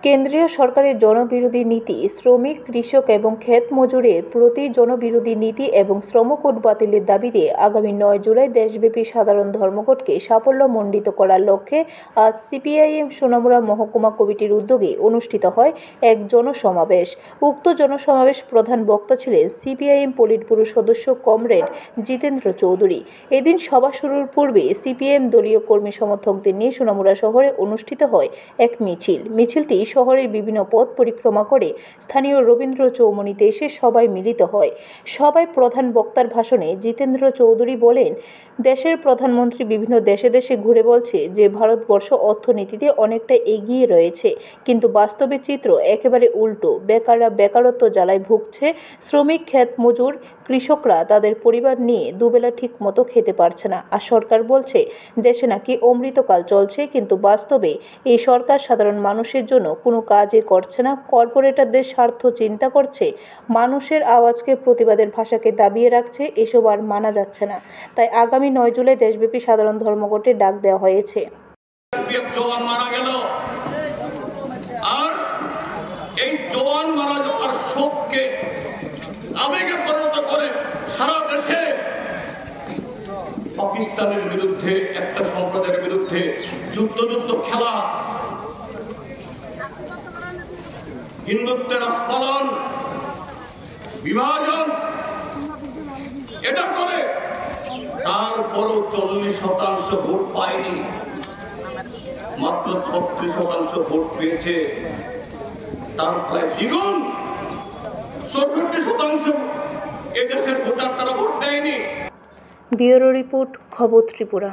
কেন্দ্রীয় সরকারের জনবিরোধী নীতি, শ্রমিক, কৃষক এবং ক্ষেত মজুরের প্রতি জনবিরোধী নীতি এবং শ্রম কোড বাতিলের দাবিতে আগামী 9 জুলাই দেশব্যাপী সাধারণ ধর্মঘটকে সাফল্যমণ্ডিত করার লক্ষ্যে আজ সিপিআইএম সোনামুড়া মহকুমা কমিটির উদ্যোগে অনুষ্ঠিত হয় এক জনসমাবেশ। উক্ত জনসমাবেশ প্রধান বক্তা ছিলেন সিপিআইএম পলিট ব্যুরো সদস্য কমরেড জিতেন্দ্র চৌধুরী। এদিন সভা শুরুর পূর্বে সিপিআইএম দলীয় কর্মী সমর্থকদের নিয়ে সোনামুড়া শহরে অনুষ্ঠিত হয় এক মিছিলটি শহরের বিভিন্ন পথ পরিক্রমা করে স্থানীয় রবীন্দ্র চৌমুহনীতে এসে সবাই মিলিত হয়। সভায় প্রধান বক্তার ভাষণে জিতেন্দ্র চৌধুরী বলেন, দেশের প্রধানমন্ত্রী বিভিন্ন দেশে দেশে ঘুরে বলছে যে ভারতবর্ষ অর্থনীতিতে অনেকটা এগিয়ে রয়েছে, কিন্তু বাস্তবে চিত্র একেবারে উল্টো। বেকাররা বেকারত্ব জ্বালায় ভুগছে, শ্রমিক, ক্ষেত মজুর, কৃষকরা তাদের পরিবার নিয়ে দুবেলা ঠিক মতো খেতে পারছে না। আর সরকার বলছে দেশে নাকি অমৃতকাল চলছে, কিন্তু বাস্তবে এই সরকার সাধারণ মানুষের জন্য কোনো কাজই করছে না। কর্পোরেটরদের স্বার্থ চিন্তা করছে, মানুষের আওয়াজকে, প্রতিবাদের ভাষাকে দাবিয়ে রাখছে। এসব আর মানা যাচ্ছে না। তাই আগামী 9 জুলাই দেশব্যাপী সাধারণ ধর্মঘটের ডাক দেওয়া হয়েছে। জওয়ান মারা গেল, আর এই জওয়ান মারা যাওয়ার শোককে আবেগে পরিণত করে সারা দেশে পাকিস্তানের বিরুদ্ধে, একটা সম্প্রদায়ের বিরুদ্ধে যুদ্ধ খেলা, হিন্দুত্বের আস্ফালন, বিভাজন, এটা করে তারপরও 40% ভোট পায়নি, মাত্র 36% ভোট পেয়েছে। তার প্রায় দ্বিগুণ 64% এদেশের ভোটার তারা ভোট দেয়নি। ব্যুরো রিপোর্ট, খবর ত্রিপুরা।